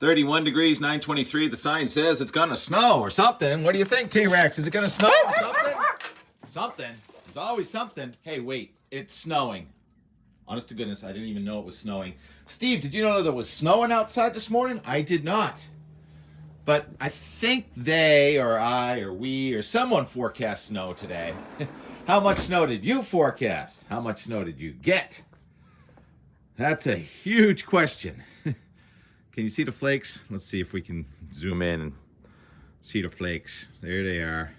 31 degrees, 923. The sign says it's going to snow or something. What do you think, T-Rex? Is it going to snow or something? Something. There's always something. Hey, wait. It's snowing. Honest to goodness, I didn't even know it was snowing. Steve, did you know there was snowing outside this morning? I did not. But I think they or I or we or someone forecast snow today. How much snow did you forecast? How much snow did you get? That's a huge question. Can you see the flakes? Let's see if we can zoom in and see the flakes. There they are.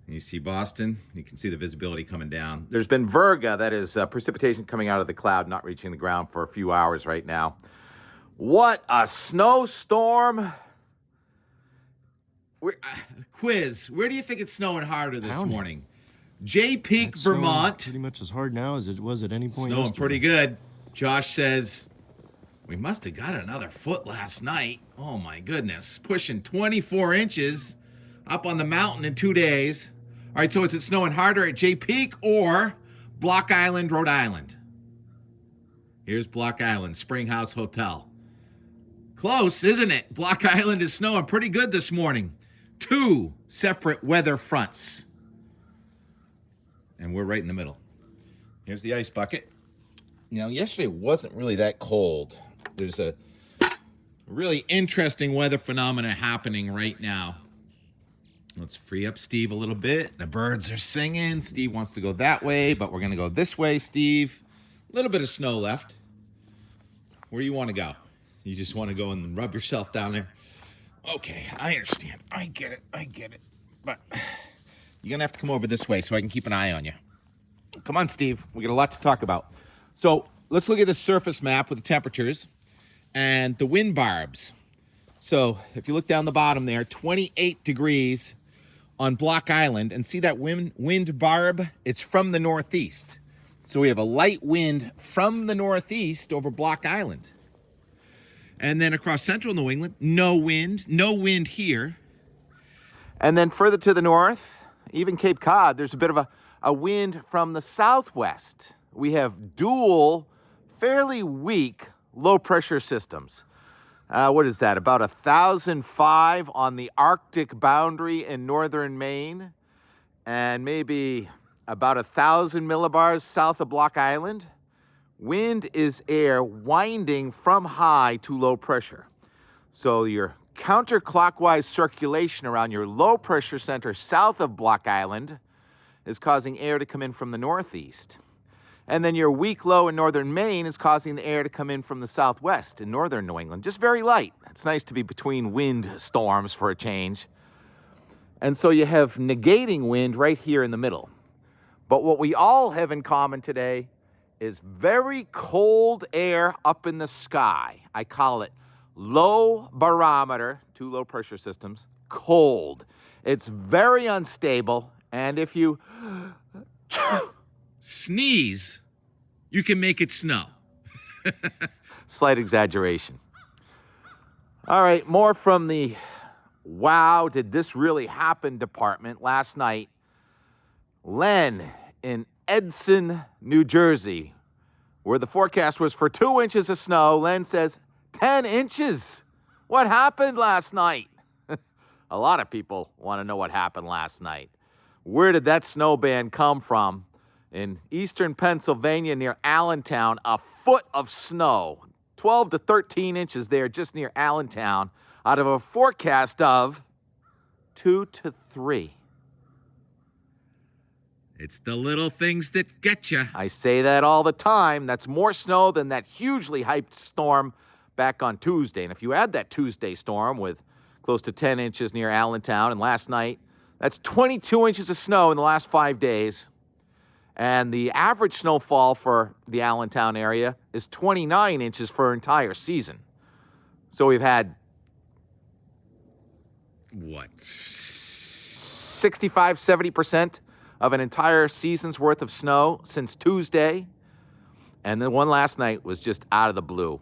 You see Boston? You can see the visibility coming down. There's been virga, that is precipitation coming out of the cloud, not reaching the ground for a few hours right now. What a snowstorm. Quiz, where do you think it's snowing harder this morning? Jay Peak, Vermont. Pretty much as hard now as it was at any point Snowing yesterday. pretty good. Josh says, we must have got another foot last night. Oh my goodness. Pushing 24 inches up on the mountain in 2 days. All right, so is it snowing harder at Jay Peak or Block Island, Rhode Island? Here's Block Island, Springhouse Hotel. Close, isn't it? Block Island is snowing pretty good this morning. 2 separate weather fronts. And we're right in the middle. Here's the ice bucket. Now, yesterday wasn't really that cold. There's a really interesting weather phenomena happening right now. Let's free up Steve a little bit. The birds are singing. Steve wants to go that way, but we're going to go this way, Steve. A little bit of snow left. Where do you want to go? You just want to go and rub yourself down there? Okay, I understand. I get it. But you're going to have to come over this way so I can keep an eye on you. Come on, Steve. We got a lot to talk about. So let's look at the surface map with the temperatures and the wind barbs. So if you look down the bottom there, 28 degrees on Block Island, and see that wind barb? It's from the northeast. So we have a light wind from the northeast over Block Island. And then across central New England, no wind here. And then further to the north, even Cape Cod, there's a bit of a wind from the southwest. We have dual, fairly weak low pressure systems. What is that? About 1,005 on the Arctic boundary in northern Maine, and maybe about 1,000 millibars south of Block Island. Wind is air winding from high to low pressure. So your counterclockwise circulation around your low pressure center south of Block Island is causing air to come in from the northeast. And then your weak low in northern Maine is causing the air to come in from the southwest in northern New England. Just very light. It's nice to be between wind storms for a change. And so you have negating wind right here in the middle. But what we all have in common today is very cold air up in the sky. I call it low barometer, 2 low pressure systems, cold. It's very unstable. And if you sneeze, you can make it snow. Slight exaggeration. All right, more from the wow, did this really happen department last night. Len in Edson, New Jersey, where the forecast was for 2 inches of snow. Len says 10 inches. What happened last night? A lot of people want to know what happened last night. Where did that snow band come from? In eastern Pennsylvania near Allentown, a foot of snow, 12 to 13 inches there just near Allentown, out of a forecast of 2 to 3. It's the little things that get you. I say that all the time. That's more snow than that hugely hyped storm back on Tuesday. And if you add that Tuesday storm with close to 10 inches near Allentown and last night, that's 22 inches of snow in the last 5 days. And the average snowfall for the Allentown area is 29 inches for an entire season. So we've had, 65, 70% of an entire season's worth of snow since Tuesday. And the one last night was just out of the blue.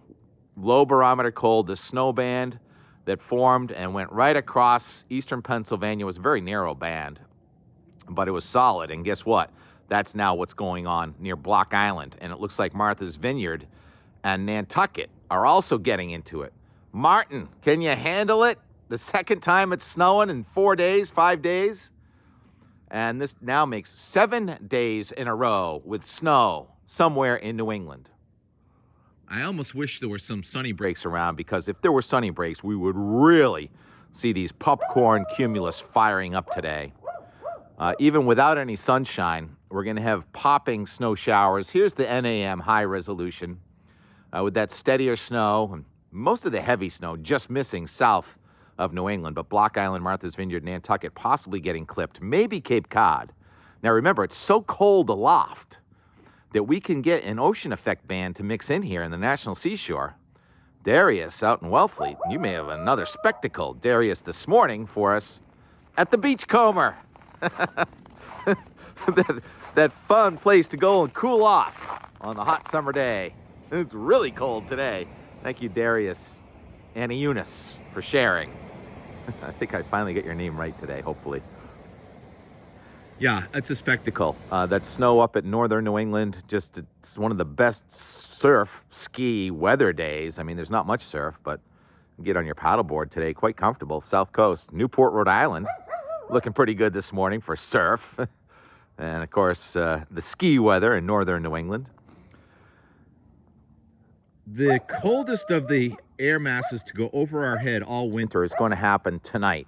Low barometer cold, the snow band that formed and went right across eastern Pennsylvania. It was a very narrow band, but it was solid. And guess what? That's now what's going on near Block Island. And it looks like Martha's Vineyard and Nantucket are also getting into it. Martin, can you handle it? The second time it's snowing in 4 days, 5 days. And this now makes 7 days in a row with snow somewhere in New England. I almost wish there were some sunny breaks around, because if there were sunny breaks, we would really see these popcorn cumulus firing up today. Even without any sunshine, we're going to have popping snow showers. Here's the NAM high resolution with that steadier snow and most of the heavy snow just missing south of New England, but Block Island, Martha's Vineyard, Nantucket possibly getting clipped, maybe Cape Cod. Now remember, it's so cold aloft that we can get an ocean effect band to mix in here in the National Seashore. Darius out in Wellfleet, you may have another spectacle, Darius, this morning for us at the Beachcomber. that fun place to go and cool off on the hot summer day. It's really cold today. Thank you, Darius and Eunice, for sharing. I think I finally get your name right today, hopefully. Yeah, it's a spectacle. That snow up at northern New England, it's one of the best surf, ski, weather days. I mean, there's not much surf, but you get on your paddleboard today, quite comfortable. South Coast, Newport, Rhode Island, looking pretty good this morning for surf. And, of course, the ski weather in northern New England. The coldest of the air masses to go over our head all winter is going to happen tonight.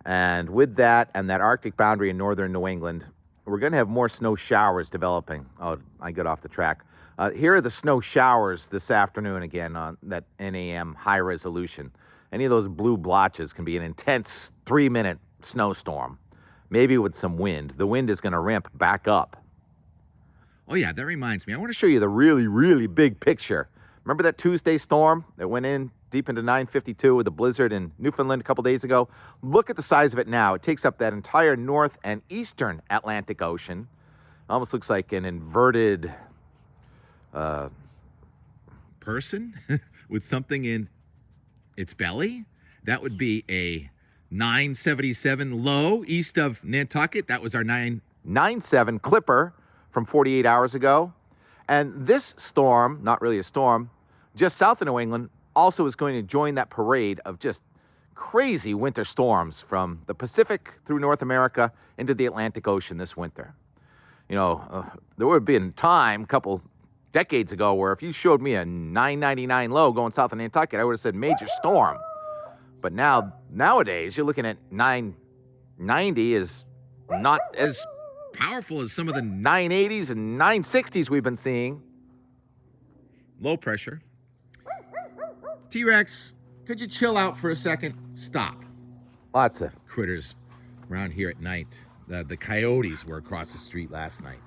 And with that and that Arctic boundary in northern New England, we're going to have more snow showers developing. Oh, I got off the track. Here are the snow showers this afternoon again on that NAM high resolution. Any of those blue blotches can be an intense 3-minute snowstorm, maybe with some wind. The wind is going to ramp back up. Oh, yeah, that reminds me. I want to show you the really, really big picture. Remember that Tuesday storm that went in deep into 952 with a blizzard in Newfoundland a couple days ago? Look at the size of it now. It takes up that entire north and eastern Atlantic Ocean. Almost looks like an inverted person with something in its belly. That would be a 977 low east of Nantucket. That was our 997 Clipper from 48 hours ago. And this storm, not really a storm, just south of New England, also is going to join that parade of just crazy winter storms from the Pacific through North America into the Atlantic Ocean this winter. You know, there would have been a time a couple decades ago where if you showed me a 999 low going south of Nantucket, I would have said major storm. But nowadays, you're looking at 990 is not as powerful as some of the 980s and 960s we've been seeing. Low pressure. T-Rex, could you chill out for a second? Stop. Lots of critters around here at night. The coyotes were across the street last night,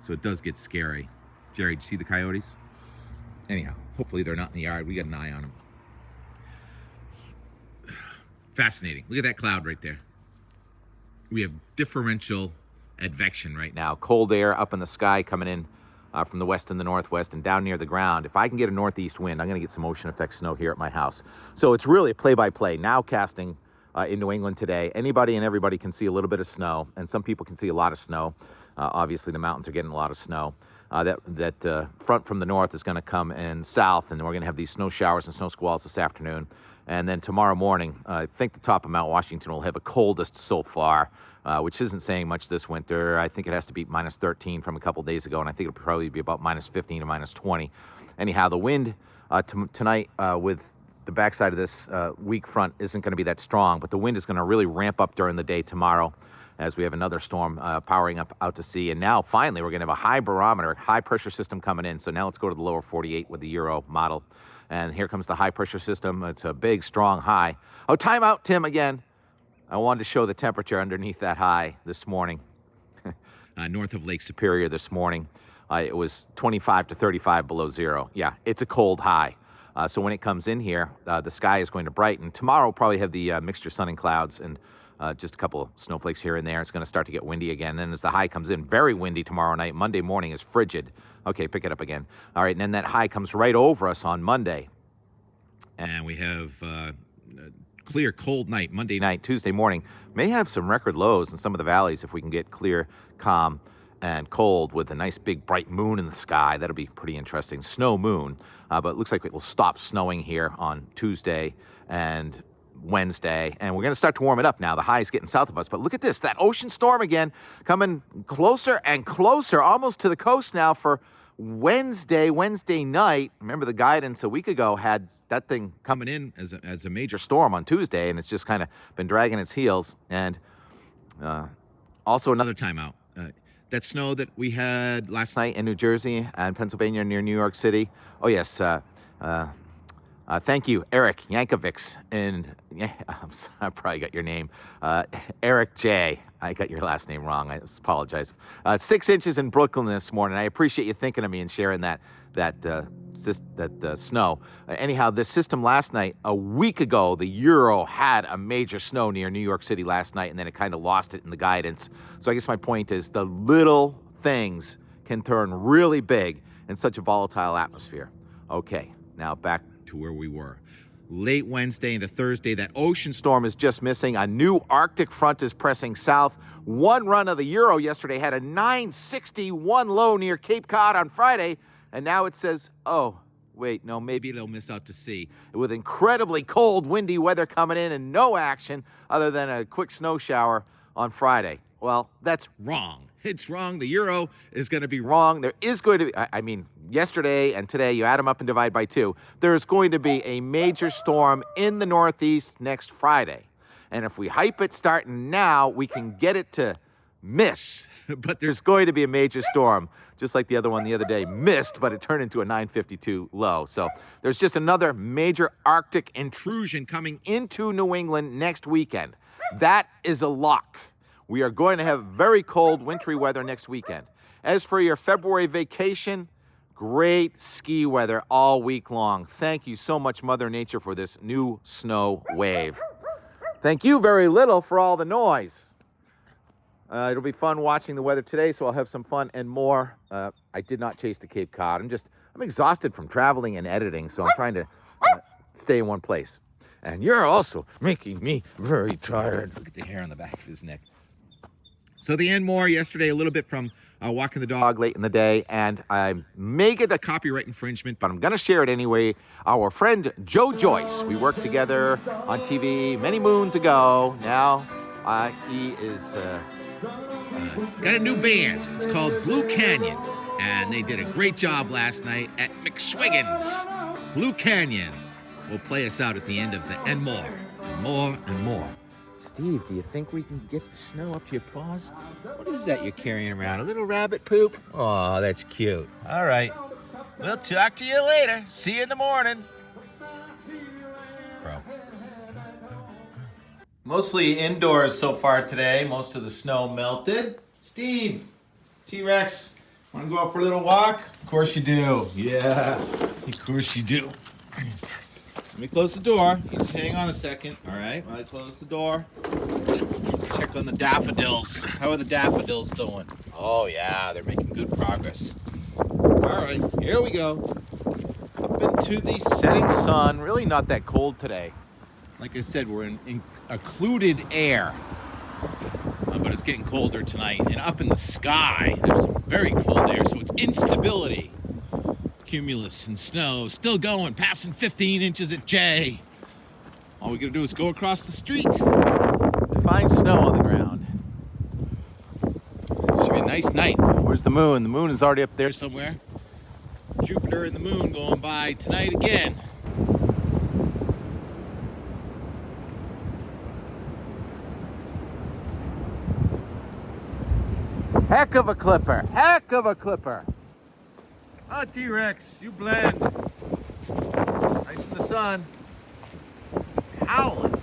so it does get scary. Jerry, did you see the coyotes? Anyhow, hopefully they're not in the yard. We got an eye on them. Fascinating. Look at that cloud right there. We have differential advection right now. Cold air up in the sky coming in from the west and the northwest and down near the ground. If I can get a northeast wind, I'm going to get some ocean effect snow here at my house. So it's really a play-by-play. Now casting in New England today. Anybody and everybody can see a little bit of snow, and some people can see a lot of snow. Obviously, the mountains are getting a lot of snow. That front from the north is going to come in south, and we're going to have these snow showers and snow squalls this afternoon. And then tomorrow morning, I think the top of Mount Washington will have a coldest so far, which isn't saying much this winter. I think it has to be minus 13 from a couple days ago, and I think it'll probably be about minus 15 to minus 20. Anyhow, the wind tonight with the backside of this weak front isn't going to be that strong, but the wind is going to really ramp up during the day tomorrow as we have another storm powering up out to sea. And now, finally, we're going to have a high barometer, high pressure system coming in. So now let's go to the lower 48 with the Euro model. And here comes the high pressure system. It's a big, strong high. Oh, time out, Tim, again. I wanted to show the temperature underneath that high this morning. North of Lake Superior this morning. It was 25 to 35 below zero. Yeah, it's a cold high. So when it comes in here, the sky is going to brighten. Tomorrow we'll probably have the mixture sun and clouds and just a couple of snowflakes here and there. It's going to start to get windy again. And as the high comes in, very windy tomorrow night. Monday morning is frigid. Okay, pick it up again. All right, and then that high comes right over us on Monday. And we have a clear, cold night, Monday night, Tuesday morning. May have some record lows in some of the valleys if we can get clear, calm, and cold with a nice big bright moon in the sky. That'll be pretty interesting. Snow moon, but it looks like it will stop snowing here on Tuesday and Wednesday, and we're going to start to warm it up now. The high is getting south of us, but look at this, that ocean storm again coming closer and closer, almost to the coast now for Wednesday night. Remember the guidance a week ago had that thing coming in as a major storm on Tuesday, and it's just kind of been dragging its heels. And also another timeout. That snow that we had last night in New Jersey and Pennsylvania near New York City. Oh yes, thank you, Eric Yankovics. I probably got your name. Eric J. I got your last name wrong. I apologize. 6 inches in Brooklyn this morning. I appreciate you thinking of me and sharing that snow. Anyhow, this system last night, a week ago, the Euro had a major snow near New York City last night, and then it kind of lost it in the guidance. So I guess my point is the little things can turn really big in such a volatile atmosphere. Okay, now back to where we were. Late Wednesday into Thursday, that ocean storm is just missing. A new Arctic front is pressing south. One run of the Euro yesterday had a 961 low near Cape Cod on Friday, and now it says, oh, wait, no, maybe they'll miss out to sea. With incredibly cold, windy weather coming in and no action other than a quick snow shower on Friday. Well, that's wrong. It's wrong. The Euro is going to be wrong. There is going to be, I mean, yesterday and today, you add them up and divide by 2. There is going to be a major storm in the Northeast next Friday. And if we hype it starting now, we can get it to miss. But there's going to be a major storm, just like the other one the other day missed, but it turned into a 952 low. So there's just another major Arctic intrusion coming into New England next weekend. That is a lock. We are going to have very cold, wintry weather next weekend. As for your February vacation, great ski weather all week long. Thank you so much, Mother Nature, for this new snow wave. Thank you very little for all the noise. It'll be fun watching the weather today, so I'll have some fun and more. I did not chase to Cape Cod. I'm exhausted from traveling and editing, so I'm trying to stay in one place. And you're also making me very tired. Look at the hair on the back of his neck. So the Enmore yesterday, a little bit from walking the dog late in the day, and I may get a copyright infringement, but I'm going to share it anyway. Our friend Joe Joyce, we worked together on TV many moons ago. Now he is got a new band. It's called Blue Canyon, and they did a great job last night at McSwiggans. Blue Canyon will play us out at the end of the Enmore. More and more. Steve, do you think we can get the snow up to your paws? What is that you're carrying around? A little rabbit poop? Oh, that's cute. All right. We'll talk to you later. See you in the morning. Crow. Mostly indoors so far today. Most of the snow melted. Steve, T-Rex, want to go out for a little walk? Of course you do. Yeah, of course you do. Let me close the door. Just hang on a second. All right, while I close the door. Let's check on the daffodils. How are the daffodils doing? Oh, yeah, they're making good progress. All right, here we go. Up into the setting sun. Really not that cold today. Like I said, we're in occluded air. But it's getting colder tonight. And up in the sky, there's some very cold air, so it's instability. Cumulus and snow still going, passing 15 inches at J. All we gotta do is go across the street to find snow on the ground. Should be a nice night. Where's the moon? The moon is already up there somewhere. Jupiter and the moon going by tonight again. Heck of a clipper. Heck of a clipper. Oh, T-Rex, you blend. Nice in the sun. Just howling.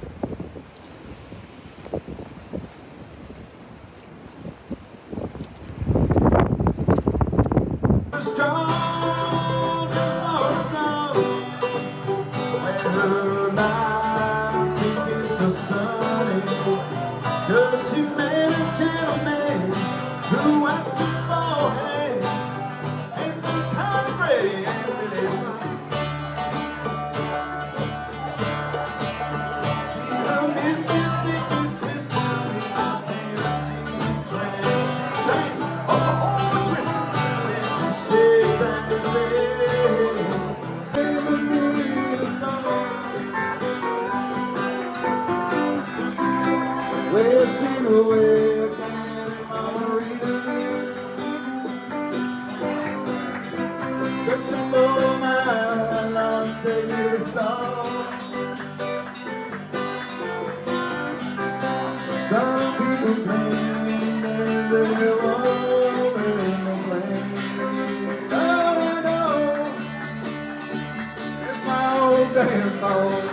Oh, wasting away again in my marina view. Searching for my lost sacred soul. Some people claim that they're all in the flame. All I know is my old damn bones.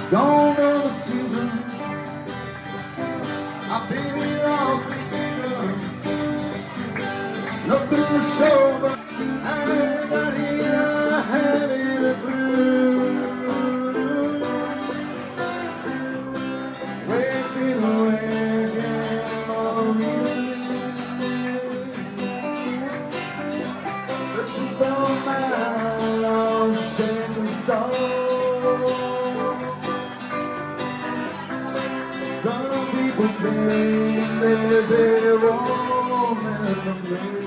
Don't know the season, I've been here all season. Nothing to show, but I got here, I having a blue. Wasting away again, searching for my lost sacred soul. Some people claim there's a woman to blame.